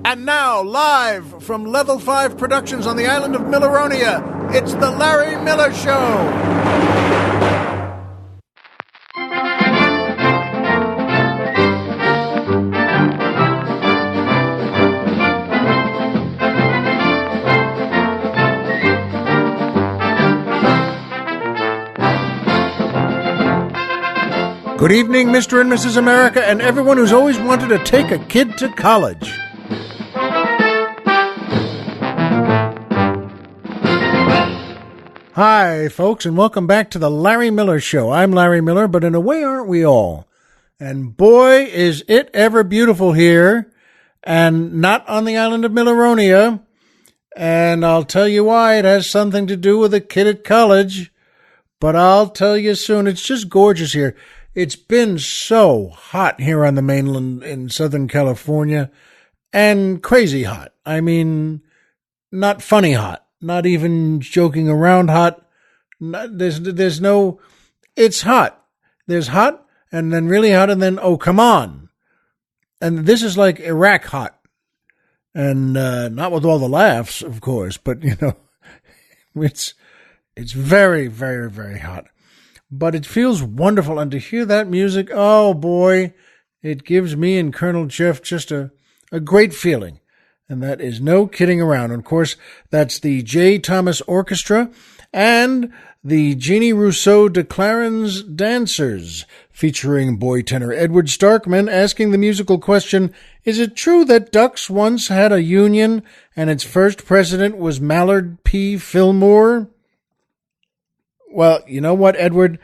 And now, live from Level 5 Productions on the island of Milleronia, it's The Larry Miller Show. Good evening, Mr. and Mrs. America, and everyone who's always wanted to take a kid to college. Hi, folks, and welcome back to the Larry Miller Show. I'm Larry Miller, but in a way, aren't we all? And boy, is it ever beautiful here, and not on the island of Milleronia. And I'll tell you why. It has something to do with a kid at college, but I'll tell you soon. It's just gorgeous here. It's been so hot here on the mainland in Southern California, and crazy hot. I mean, not funny hot, not even joking around hot. There's no, it's hot. There's hot, and then really hot, and then, oh, come on. And this is like Iraq hot. And not with all the laughs, of course, but, you know, it's very, very, very hot. But it feels wonderful, and to hear that music, oh boy, it gives me and Colonel Jeff just a great feeling. And that is no kidding around. And of course, that's the J. Thomas Orchestra and the Jeannie Rousseau de Clarence Dancers, featuring boy tenor Edward Starkman asking the musical question, is it true that ducks once had a union and its first president was Mallard P. Fillmore? Well, you know what, Edward?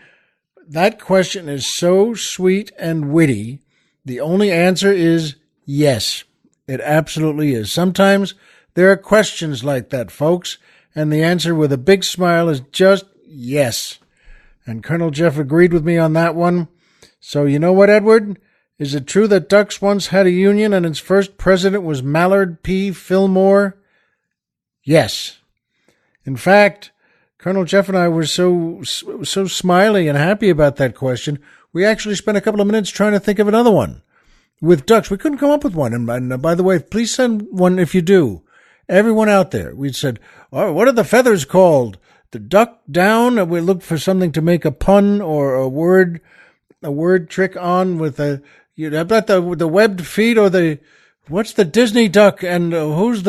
That question is so sweet and witty. The only answer is yes. It absolutely is. Sometimes there are questions like that, folks, and the answer with a big smile is just yes. And Colonel Jeff agreed with me on that one. So you know what, Edward? Is it true that ducks once had a union and its first president was Mallard P. Fillmore? Yes. In fact, Colonel Jeff and I were so smiley and happy about that question, we actually spent a couple of minutes trying to think of another one. With ducks, we couldn't come up with one. And by the way, please send one if you do. Everyone out there, we said, oh, what are the feathers called? The duck down? We looked for something to make a pun or a word trick on with about the webbed feet or what's the Disney duck and who's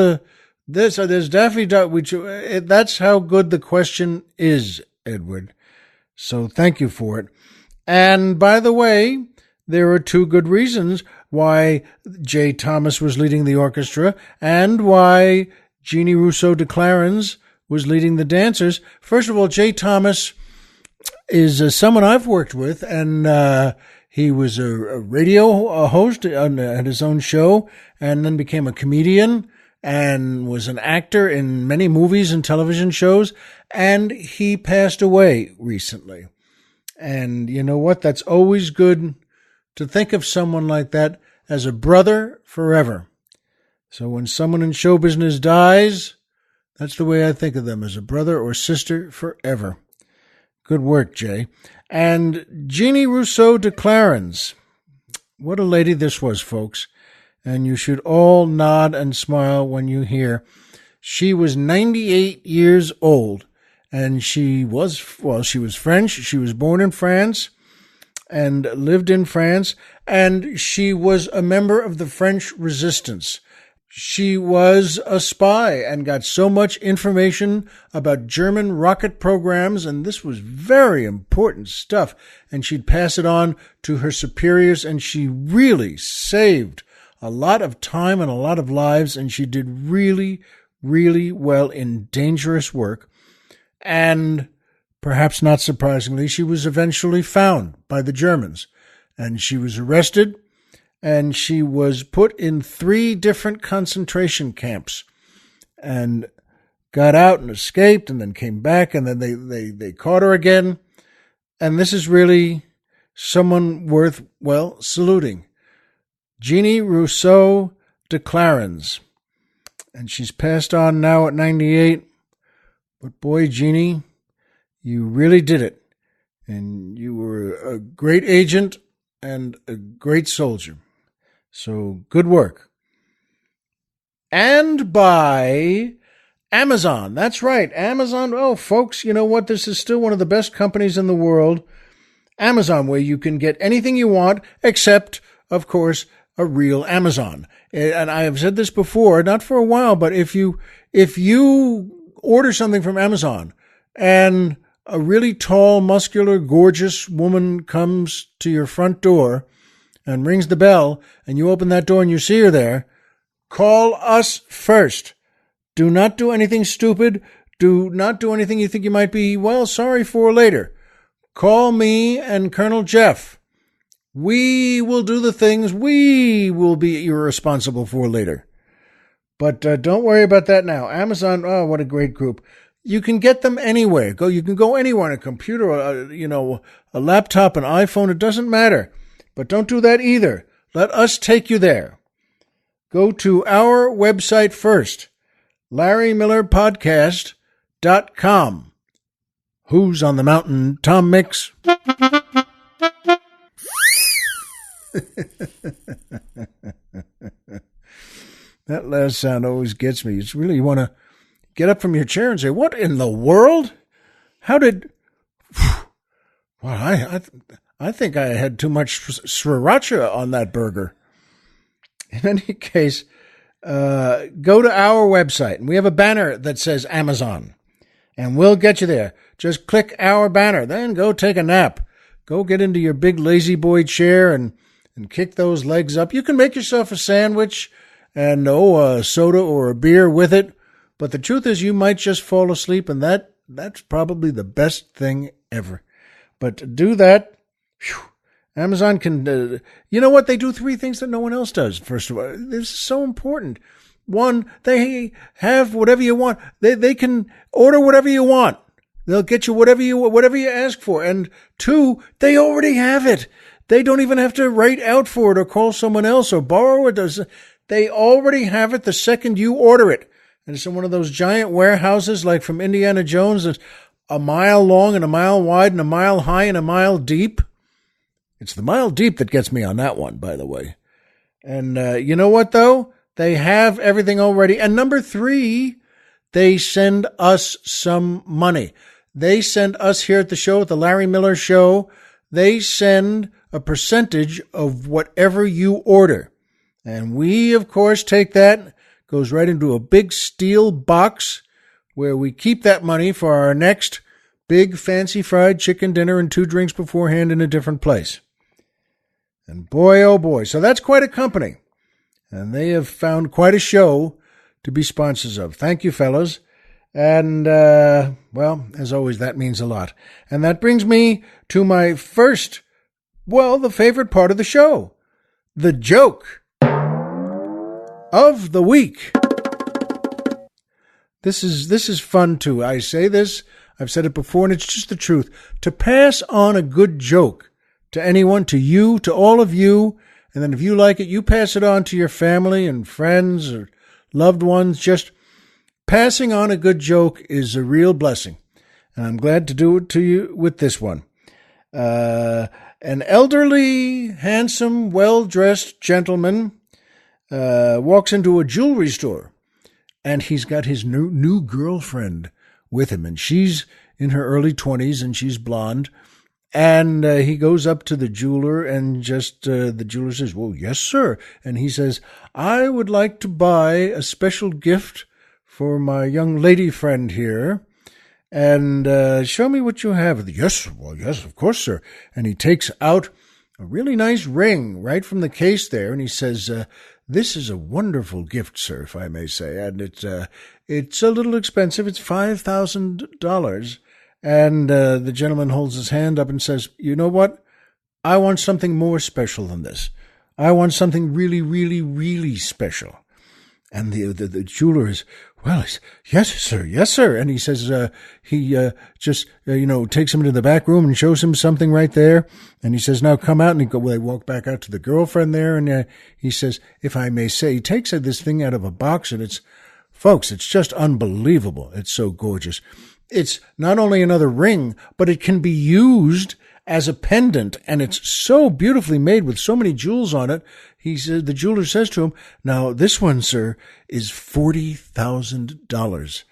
there's Daffy Duck, that's how good the question is, Edward. So thank you for it. And by the way, there are two good reasons why J. Thomas was leading the orchestra and why Jeannie Rousseau de Clarence was leading the dancers. First of all, J. Thomas is someone I've worked with, and he was a radio host at his own show and then became a comedian and was an actor in many movies and television shows, and he passed away recently. And you know what? That's always good to think of someone like that as a brother forever. So when someone in show business dies, that's the way I think of them, as a brother or sister forever. Good work, Jay. And Jeannie Rousseau de Clarence. What a lady this was, folks. And you should all nod and smile when you hear. She was 98 years old, and she was French. She was born in France and lived in France, and she was a member of the French Resistance. She was a spy and got so much information about German rocket programs, and this was very important stuff, and she'd pass it on to her superiors, and she really saved a lot of time and a lot of lives, and she did really, really well in dangerous work. And perhaps not surprisingly, she was eventually found by the Germans, and she was arrested, and she was put in 3 different concentration camps and got out and escaped and then came back, and then they caught her again. And this is really someone worth, well, saluting. Jeannie Rousseau de Clarence. And she's passed on now at 98. But boy, Jeannie, you really did it. And you were a great agent and a great soldier. So good work. and by Amazon. That's right, Amazon. Oh, folks, you know what? This is still one of the best companies in the world. Amazon, where you can get anything you want, except, of course, a real Amazon. And I have said this before, not for a while, but if you order something from Amazon and a really tall, muscular, gorgeous woman comes to your front door and rings the bell, and you open that door and you see her there, call us first. Do not do anything stupid. Do not do anything you think you might be, sorry for later. Call me and Colonel Jeff. We will do the things we will be irresponsible for later. But don't worry about that now. Amazon, what a great group. You can get them anywhere. You can go anywhere on a computer, a laptop, an iPhone. It doesn't matter. But don't do that either. Let us take you there. Go to our website first, LarryMillerPodcast.com. Who's on the mountain? Tom Mix. That last sound always gets me. It's really, you want to get up from your chair and say, what in the world? How did... Well, I think I had too much sriracha on that burger. In any case, go to our website, and we have a banner that says Amazon, and we'll get you there. Just click our banner, then go take a nap. Go get into your big lazy boy chair and kick those legs up. You can make yourself a sandwich and a soda or a beer with it. But the truth is, you might just fall asleep, and that's probably the best thing ever. But do that. Whew, Amazon can, you know what? They do 3 things that no one else does. First of all, this is so important. 1, they have whatever you want. They can order whatever you want. They'll get you whatever you ask for. And 2, they already have it. They don't even have to write out for it or call someone else or borrow it. They already have it the second you order it. And it's in one of those giant warehouses like from Indiana Jones, that's a mile long and a mile wide and a mile high and a mile deep. It's the mile deep that gets me on that one, by the way. And you know what, though? They have everything already. And number 3, they send us some money. They send us here at the show, at the Larry Miller Show, they send a percentage of whatever you order. And we, of course, take that, goes right into a big steel box where we keep that money for our next big fancy fried chicken dinner and 2 drinks beforehand in a different place. And boy, oh boy, so that's quite a company. And they have found quite a show to be sponsors of. Thank you, fellas. And, as always, that means a lot. And that brings me to my first, the favorite part of the show, the joke of the week. This is fun, too. I say this, I've said it before, and it's just the truth. To pass on a good joke to anyone, to you, to all of you, and then if you like it, you pass it on to your family and friends or loved ones. Just passing on a good joke is a real blessing, and I'm glad to do it to you with this one. An elderly, handsome, well-dressed gentleman walks into a jewelry store, and he's got his new girlfriend with him, and she's in her early 20s, and she's blonde. And he goes up to the jeweler, and the jeweler says, "Well, yes, sir." And he says, "I would like to buy a special gift for my young lady friend here, and show me what you have." Yes, of course, sir. And he takes out a really nice ring right from the case there, and he says, "This is a wonderful gift, sir, if I may say, and it's a little expensive. It's $5,000. And the gentleman holds his hand up and says, "You know what? I want something more special than this. I want something really, really, really special." And the jeweler is, "Yes, sir." And he says, takes him into the back room and shows him something right there. And he says, "Now come out." And they walk back out to the girlfriend there. And he says, if I may say, he takes this thing out of a box, and it's just unbelievable. It's so gorgeous. It's not only another ring, but it can be used as a pendant, and it's so beautifully made with so many jewels on it. He said, the jeweler says to him, "Now, this one, sir, is $40,000.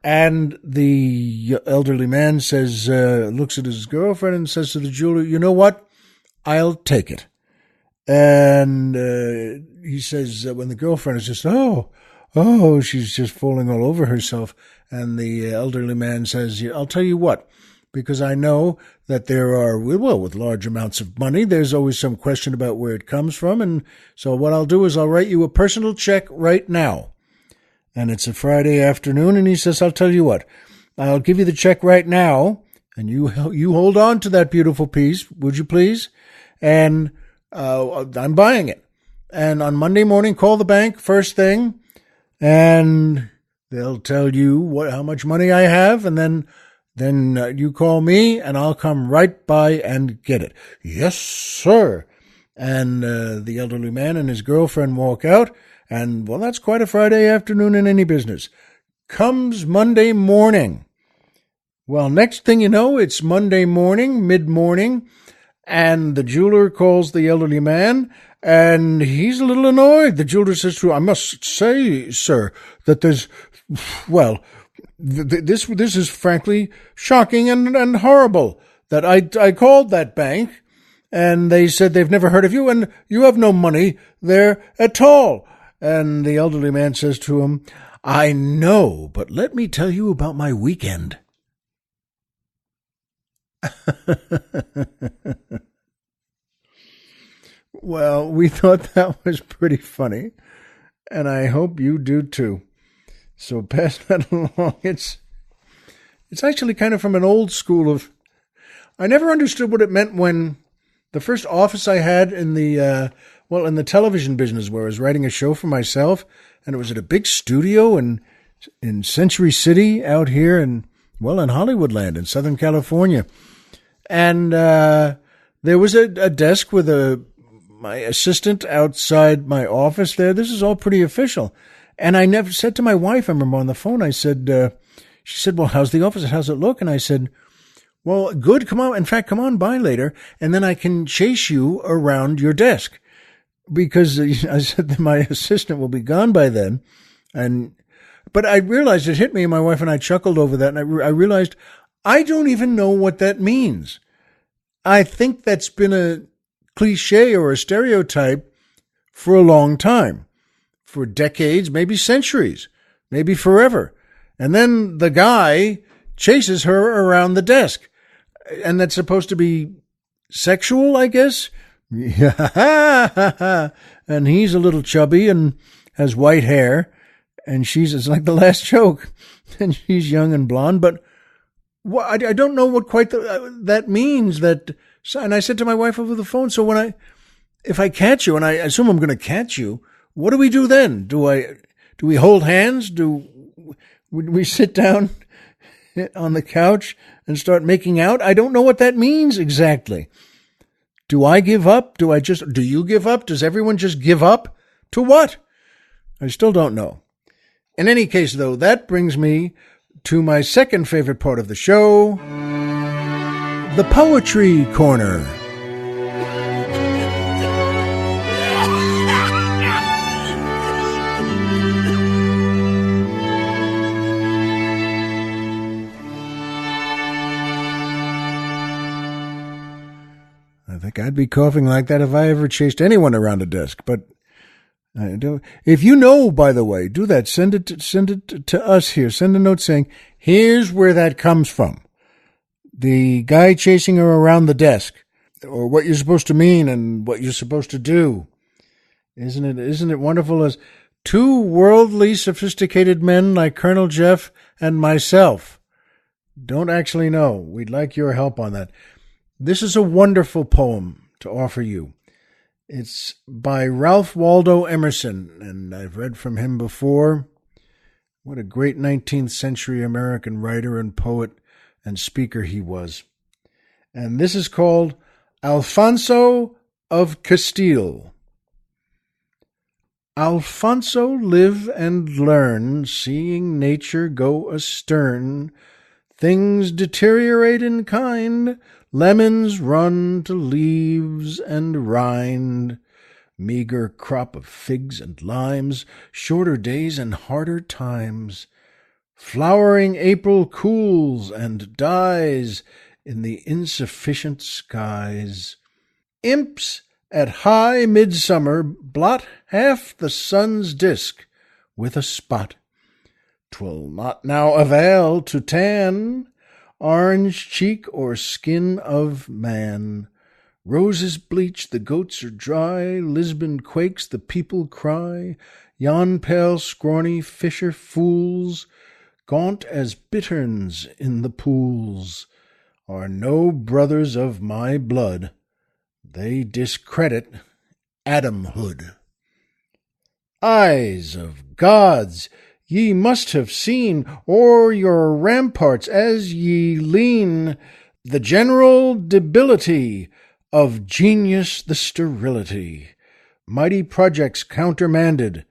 And the elderly man says, looks at his girlfriend and says to the jeweler, "You know what? I'll take it." And he says, when the girlfriend is just, oh, she's just falling all over herself. And the elderly man says, "I'll tell you what, because I know that there are, well, with large amounts of money, there's always some question about where it comes from. And so what I'll do is I'll write you a personal check right now." And it's a Friday afternoon, and he says, "I'll tell you what, I'll give you the check right now, and you hold on to that beautiful piece, would you please? And I'm buying it. And on Monday morning, call the bank first thing, and they'll tell you how much money I have, and then you call me, and I'll come right by and get it." "Yes, sir." And the elderly man and his girlfriend walk out, and, well, that's quite a Friday afternoon in any business. Comes Monday morning. Well, next thing you know, it's Monday morning, mid-morning, and the jeweler calls the elderly man, and he's a little annoyed. The jeweler says to him, "I must say, sir, that there's, well, this is frankly shocking and horrible, that I called that bank, and they said they've never heard of you, and you have no money there at all." And the elderly man says to him, "I know, but let me tell you about my weekend." Well, we thought that was pretty funny, and I hope you do too. So pass that along. It's actually kind of from an old school of, I never understood what it meant when the first office I had in the in the television business, where I was writing a show for myself, and it was at a big studio in Century City out here in Hollywoodland in Southern California. And there was a desk with my assistant outside my office there. This is all pretty official. And I never said to my wife, I remember on the phone, I said, she said, "Well, how's the office? How's it look?" And I said, "Well, good. Come on. In fact, come on by later, and then I can chase you around your desk." Because I said that my assistant will be gone by then. But I realized, it hit me, and my wife and I chuckled over that, and I realized I don't even know what that means. I think that's been a cliche or a stereotype for a long time, for decades, maybe centuries, maybe forever. And then the guy chases her around the desk, and that's supposed to be sexual, I guess. Yeah, and he's a little chubby and has white hair, and it's like the last joke, and she's young and blonde. But I don't know what quite that means. And I said to my wife over the phone, "So if I catch you, and I assume I'm going to catch you, what do we do then? Do we hold hands? Would we sit down on the couch and start making out? I don't know what that means exactly. Do I give up? Do you give up? Does everyone just give up? To what? I still don't know. In any case, though, that brings me to my second favorite part of the show, the Poetry Corner. I think I'd be coughing like that if I ever chased anyone around a desk, but I don't. If you know, by the way, do that. Send it to us here. Send a note saying, "Here's where that comes from. The guy chasing her around the desk, or what you're supposed to mean and what you're supposed to do." Isn't it wonderful, as two worldly sophisticated men like Colonel Jeff and myself don't actually know. We'd like your help on that. This is a wonderful poem to offer you. It's by Ralph Waldo Emerson, and I've read from him before. What a great 19th century American writer and poet and speaker he was. And this is called Alfonso of Castile. Alfonso live and learn, seeing nature go astern, Things deteriorate in kind, lemons run to leaves and rind. Meager crop of figs and limes, shorter days and harder times. Flowering April cools and dies in the insufficient skies. Imps at high midsummer blot half the sun's disk with a spot. 'Twill not now avail to tan orange cheek or skin of man. Roses bleach, the goats are dry, Lisbon quakes, the people cry. Yon pale scrawny fisher fools, gaunt as bitterns in the pools, are no brothers of my blood. They discredit Adamhood. Eyes of gods, ye must have seen o'er your ramparts as ye lean the general debility of genius, the sterility, mighty projects countermanded,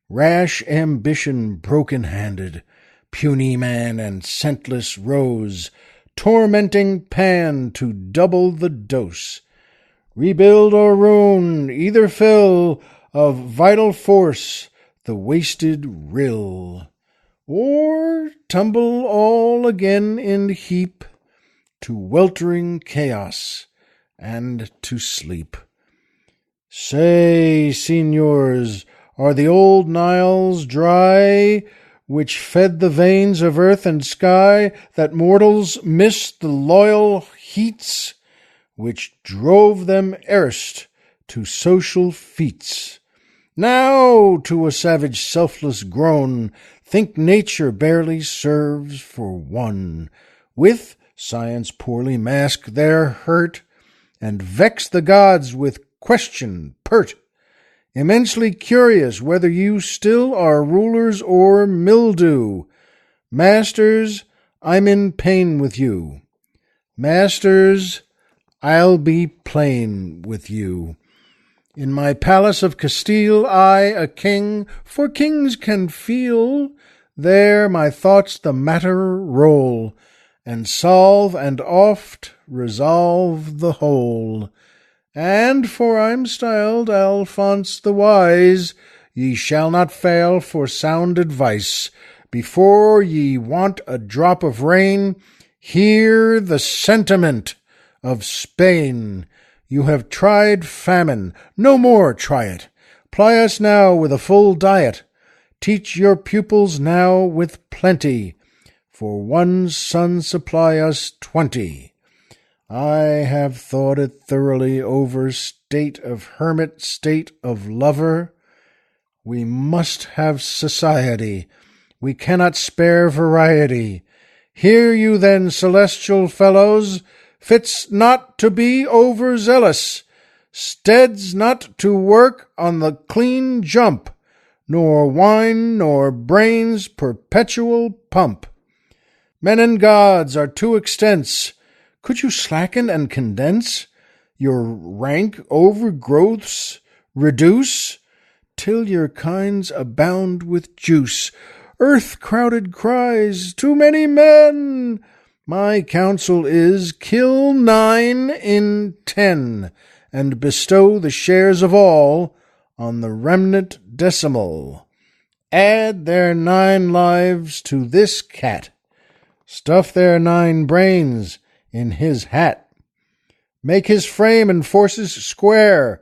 rash ambition broken-handed, puny man and scentless rose, tormenting Pan to double the dose. Rebuild or ruin, either fill of vital force the wasted rill, or tumble all again in heap to weltering chaos and to sleep. Say, signors, are the old Niles dry, which fed the veins of earth and sky, that mortals missed the loyal heats, which drove them erst to social feats? Now, to a savage selfless groan, think nature barely serves for one. With science poorly mask their hurt, and vex the gods with question pert. Immensely curious whether you still are rulers or mildew. Masters, I'm in pain with you. Masters, I'll be plain with you. In my palace of Castile, I, a king, for kings can feel, there my thoughts the matter roll, and solve and oft resolve the whole. And for I'm styled Alphonse the Wise, ye shall not fail for sound advice. Before ye want a drop of rain, hear the sentiment of Spain. You have tried famine, no more try it. Ply us now with a full diet. Teach your pupils now with plenty. For one son supply us 20. I have thought it thoroughly over, state of hermit, state of lover. We must have society. We cannot spare variety. Hear you then, celestial fellows, fits not to be overzealous, steads not to work on the clean jump, nor wine nor brains perpetual pump. Men and gods are too extense. Could you slacken and condense? Your rank overgrowths reduce, till your kinds abound with juice. Earth-crowded cries, too many men. My counsel is, kill 9 in 10, and bestow the shares of all on the remnant decimal. Add their 9 lives to this cat. Stuff their 9 brains in his hat. Make his frame and forces square.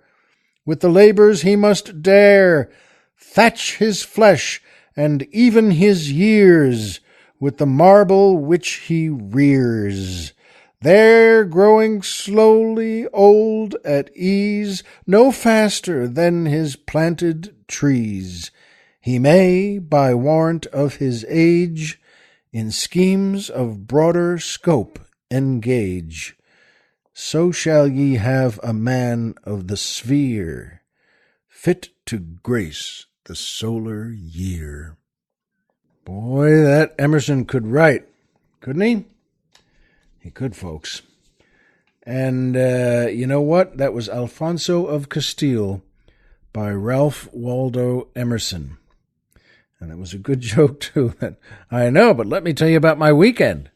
With the labors he must dare. Thatch his flesh and even his years with the marble which he rears. There, growing slowly old at ease, no faster than his planted trees, he may, by warrant of his age, in schemes of broader scope engage. So shall ye have a man of the sphere, fit to grace the solar year. Boy, that Emerson could write, couldn't he? He could, folks. And you know what? That was Alfonso of Castile by Ralph Waldo Emerson. And it was a good joke, too. I know, but let me tell you about my weekend.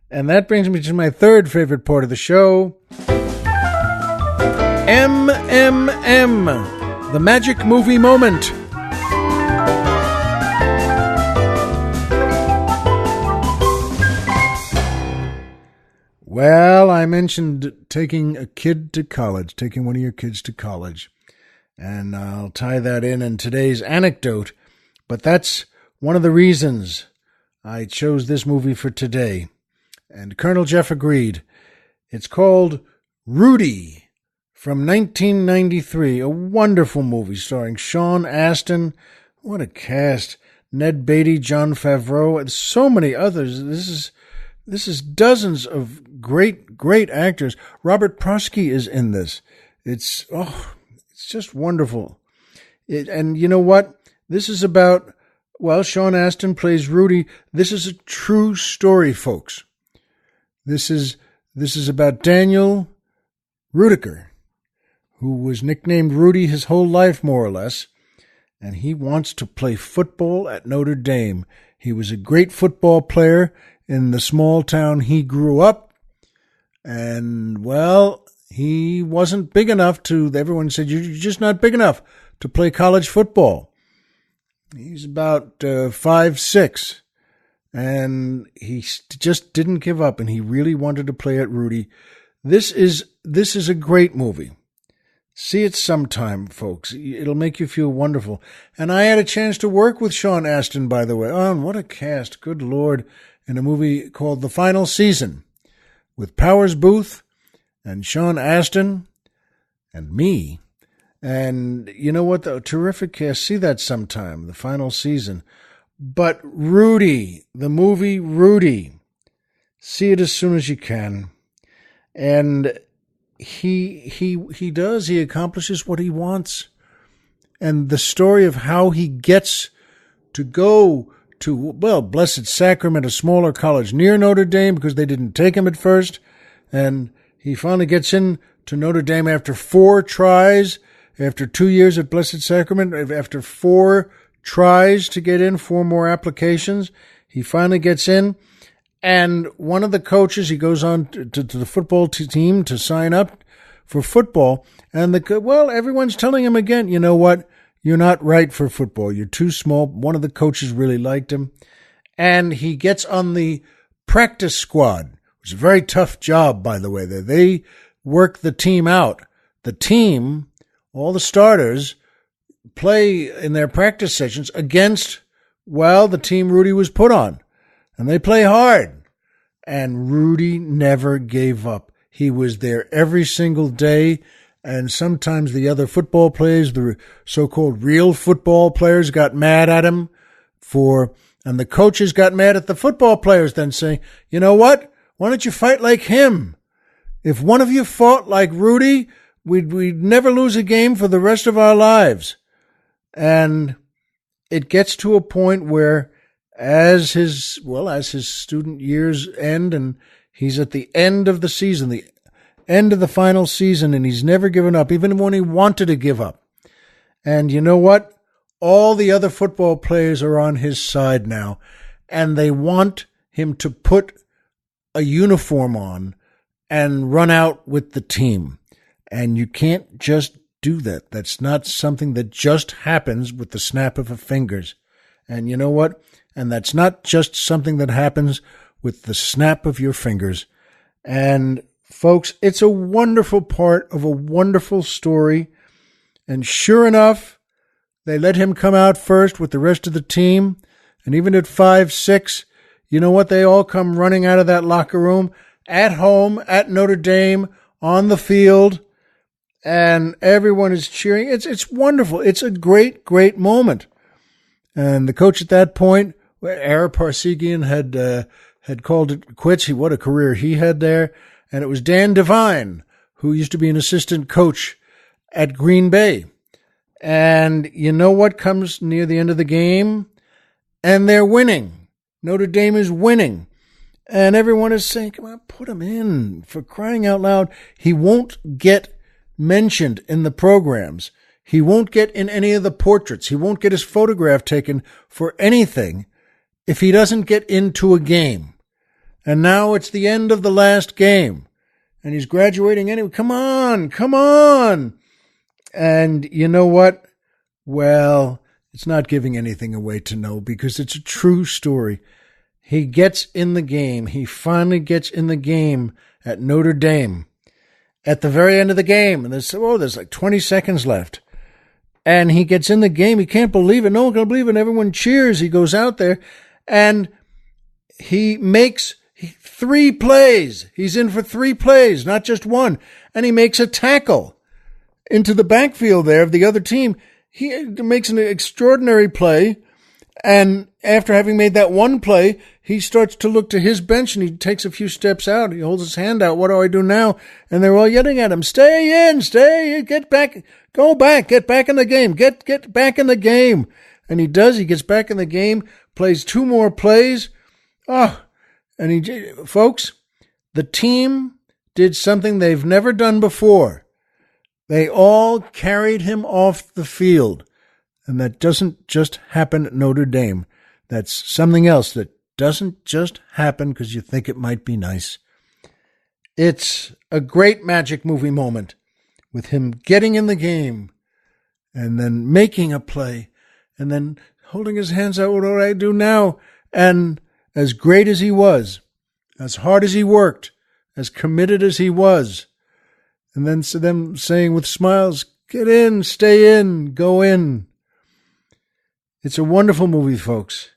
And that brings me to my third favorite part of the show. MMM, the Magic Movie Moment. Well, I mentioned taking a kid to college, taking one of your kids to college. And I'll tie that in today's anecdote. But that's one of the reasons I chose this movie for today. And Colonel Jeff agreed. It's called Rudy from 1993, a wonderful movie starring Sean Astin. What a cast. Ned Beatty, Jon Favreau, and so many others. This is dozens of great actors. Robert Prosky is in this. It's just wonderful. And you know what? This is about, well, Sean Astin plays Rudy. This is a true story, folks. This is about Daniel Rudiker, who was nicknamed Rudy his whole life, more or less, and he wants to play football at Notre Dame. He was a great football player in the small town he grew up, and, well, he wasn't big enough to, everyone said, you're just not big enough to play college football. He's about 5'6", and he just didn't give up, and he really wanted to play at Rudy. This is a great movie. See it sometime, folks. It'll make you feel wonderful. And I had a chance to work with Sean Astin, by the way. Oh, and what a cast, good Lord, in a movie called The Final Season with Powers Booth and Sean Astin and me. And you know what? The terrific cast. See that sometime, The Final Season. But Rudy, the movie Rudy, see it as soon as you can. And he accomplishes what he wants. And the story of how he gets to go to, well, Blessed Sacrament, a smaller college near Notre Dame, because they didn't take him at first. And he finally gets in to Notre Dame after 4 tries, after 2 years at Blessed Sacrament, after 4 tries to get in, 4 more applications. He finally gets in, and one of the coaches, he goes on to the football team to sign up for football, and everyone's telling him again, you know what, you're not right for football, you're too small. One of the coaches really liked him, and he gets on the practice squad, which is a very tough job, by the way. They work the team out. The team, all the starters, play in their practice sessions against, well, the team Rudy was put on. And they play hard. And Rudy never gave up. He was there every single day. And sometimes the other football players, the so-called real football players, got mad at him and the coaches got mad at the football players then, saying, you know what? Why don't you fight like him? If one of you fought like Rudy, we'd never lose a game for the rest of our lives. And it gets to a point where as his student years end, and he's at the end of the season, the end of the final season, and he's never given up, even when he wanted to give up. And you know what? All the other football players are on his side now, and they want him to put a uniform on and run out with the team. And you can't just do that. That's not something that just happens with the snap of a fingers. And you know what? And that's not just something that happens with the snap of your fingers. And folks, it's a wonderful part of a wonderful story. And sure enough, they let him come out first with the rest of the team. And even at 5'6", you know what? They all come running out of that locker room at home, at Notre Dame, on the field. And everyone is cheering. It's wonderful. It's a great moment. And the coach at that point, Ara Parsegian had called it quits. What a career he had there. And it was Dan Devine, who used to be an assistant coach at Green Bay. And you know what comes near the end of the game? And they're winning. Notre Dame is winning. And everyone is saying, come on, put him in, for crying out loud. He won't get mentioned in the programs. He won't get in any of the portraits. He won't get his photograph taken for anything if he doesn't get into a game. And now it's the end of the last game. And he's graduating anyway. Come on, come on. And you know what? Well, it's not giving anything away to know because it's a true story. He gets in the game. He finally gets in the game at Notre Dame at the very end of the game. And there's like 20 seconds left. And he gets in the game. He can't believe it. No one can believe it. And everyone cheers. He goes out there and he makes 3 plays. He's in for 3 plays, not just one. And he makes a tackle into the backfield there of the other team. He makes an extraordinary play. And after having made that one play, he starts to look to his bench and he takes a few steps out. He holds his hand out. What do I do now? And they're all yelling at him, stay in, get back, go back, get back in the game, get back in the game. And he does. He gets back in the game, plays 2 more plays. Folks, the team did something they've never done before. They all carried him off the field. And that doesn't just happen at Notre Dame. That's something else that doesn't just happen because you think it might be nice. It's a great magic movie moment with him getting in the game and then making a play and then holding his hands out, what do I do now? And as great as he was, as hard as he worked, as committed as he was, and then to them saying with smiles, get in, stay in, go in. It's a wonderful movie, folks.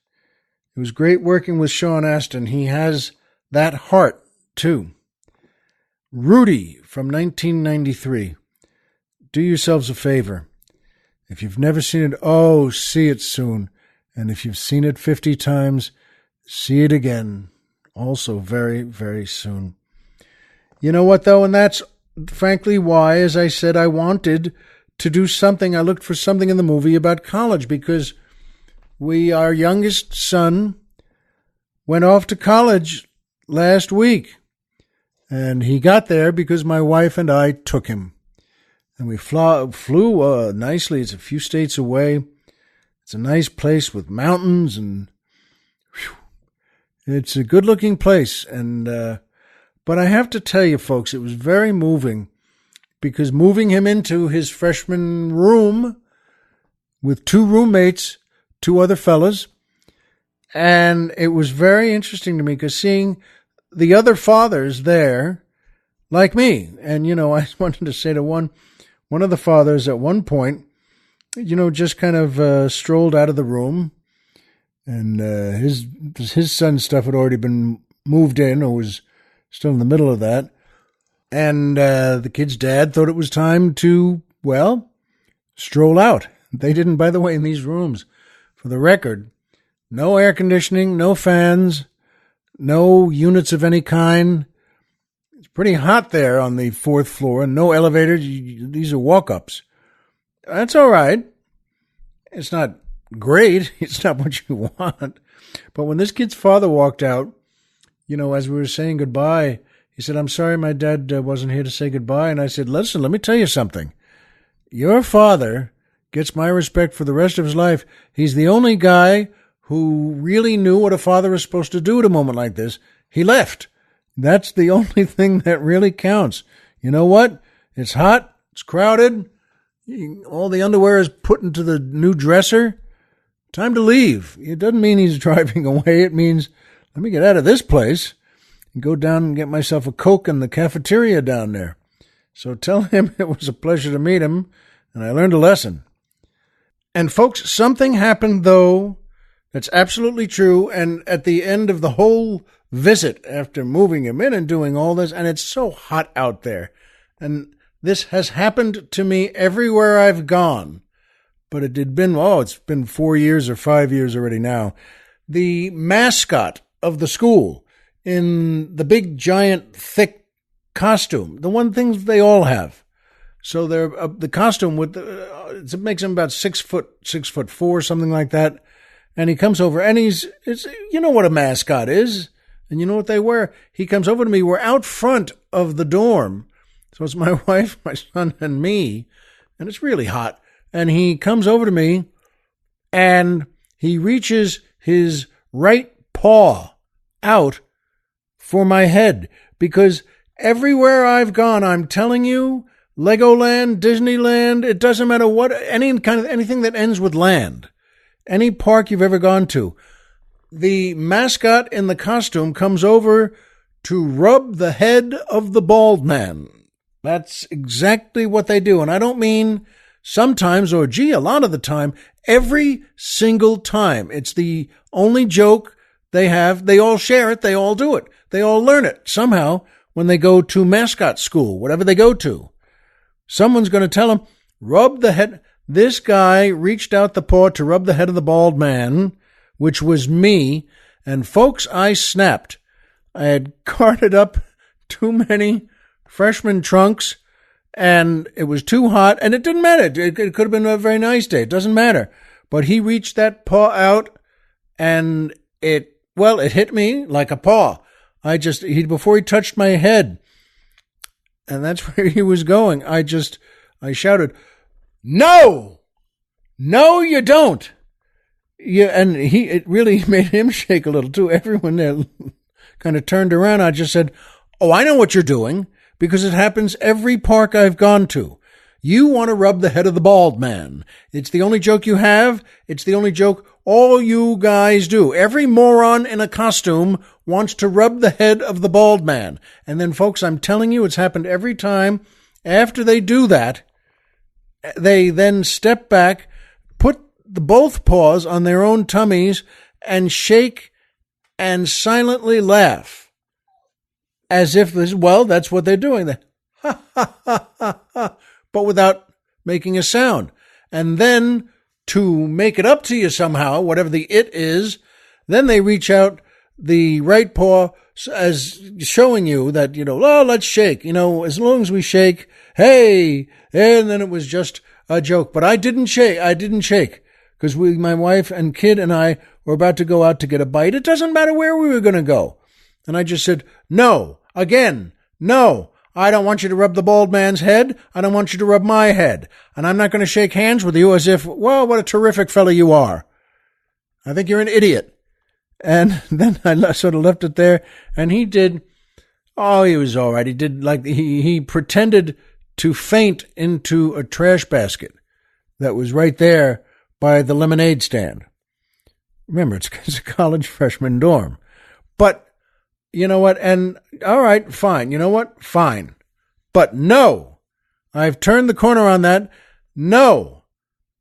It was great working with Sean Astin. He has that heart, too. Rudy from 1993. Do yourselves a favor. If you've never seen it, see it soon. And if you've seen it 50 times, see it again. Also very, very soon. You know what, though? And that's frankly why, as I said, I wanted to do something. I looked for something in the movie about college because our youngest son went off to college last week. And he got there because my wife and I took him. And we flew nicely. It's a few states away. It's a nice place with mountains and it's a good-looking place. And but I have to tell you, folks, it was very moving because moving him into his freshman room with 2 roommates, 2 other fellas, and it was very interesting to me because seeing the other fathers there, like me, and, I wanted to say to one of the fathers at one point, just kind of strolled out of the room, and his son's stuff had already been moved in, or was still in the middle of that, and the kid's dad thought it was time to, stroll out. They didn't, by the way, in these rooms. For the record, no air conditioning, no fans, no units of any kind. It's pretty hot there on the 4th floor, and no elevators. These are walk-ups. That's all right. It's not great. It's not what you want. But when this kid's father walked out, as we were saying goodbye, he said, I'm sorry my dad wasn't here to say goodbye. And I said, listen, let me tell you something. Your father gets my respect for the rest of his life. He's the only guy who really knew what a father is supposed to do at a moment like this. He left. That's the only thing that really counts. You know what? It's hot. It's crowded. All the underwear is put into the new dresser. Time to leave. It doesn't mean he's driving away. It means, let me get out of this place and go down and get myself a Coke in the cafeteria down there. So tell him it was a pleasure to meet him, and I learned a lesson. And folks, something happened, though, that's absolutely true. And at the end of the whole visit, after moving him in and doing all this, and it's so hot out there, and this has happened to me everywhere I've gone, but it's been 4 years or 5 years already now. The mascot of the school in the big, giant, thick costume, the one thing they all have. So they're the costume with it makes him about 6'4", something like that. And he comes over, and it's what a mascot is, and you know what they wear. He comes over to me. We're out front of the dorm, so it's my wife, my son, and me, and it's really hot. And he comes over to me, and he reaches his right paw out for my head, because everywhere I've gone, I'm telling you, Legoland, Disneyland, it doesn't matter what, anything that ends with land, any park you've ever gone to, the mascot in the costume comes over to rub the head of the bald man. That's exactly what they do. And I don't mean sometimes or a lot of the time, every single time. It's the only joke they have. They all share it. They all do it. They all learn it somehow when they go to mascot school, whatever they go to. Someone's going to tell them, rub the head. This guy reached out the paw to rub the head of the bald man, which was me. And folks, I snapped. I had carted up too many freshman trunks, and it was too hot, and it didn't matter. It could have been a very nice day. It doesn't matter. But he reached that paw out, and it hit me like a paw. Before he touched my head, and that's where he was going, I shouted, "No! No, you don't!" Yeah, and it really made him shake a little too. Everyone there kind of turned around. I just said, "Oh, I know what you're doing, because it happens every park I've gone to. You want to rub the head of the bald man. It's the only joke you have. It's the only joke all you guys do. Every moron in a costume wants to rub the head of the bald man." And then, folks, I'm telling you, it's happened every time. After they do that, they then step back, put both paws on their own tummies, and shake and silently laugh. As if that's what they're doing. They, ha, ha, ha, ha, ha, but without making a sound. And then, to make it up to you somehow, whatever the it is, then they reach out the right paw as showing you that, let's shake. As long as we shake, hey, and then it was just a joke. But I didn't shake, because my wife and kid and I were about to go out to get a bite. It doesn't matter where we were going to go. And I just said, "No, again, no. I don't want you to rub the bald man's head. I don't want you to rub my head. And I'm not going to shake hands with you as if, well, what a terrific fellow you are. I think you're an idiot." And then I sort of left it there. And he did, he was all right. He did he pretended to faint into a trash basket that was right there by the lemonade stand. Remember, it's a college freshman dorm. But you know what? And all right, fine. You know what? Fine. But no, I've turned the corner on that. No,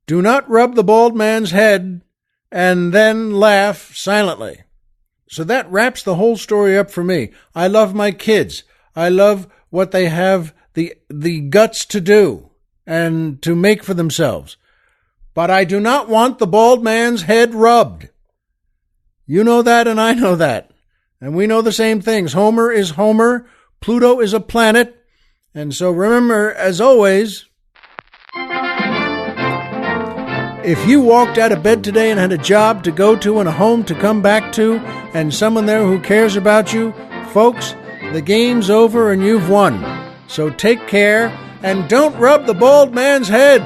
do not rub the bald man's head and then laugh silently. So that wraps the whole story up for me. I love my kids. I love what they have the guts to do and to make for themselves. But I do not want the bald man's head rubbed. You know that, and I know that. And we know the same things. Homer is Homer. Pluto is a planet. And so remember, as always, if you walked out of bed today and had a job to go to and a home to come back to and someone there who cares about you, folks, the game's over and you've won. So take care and don't rub the bald man's head.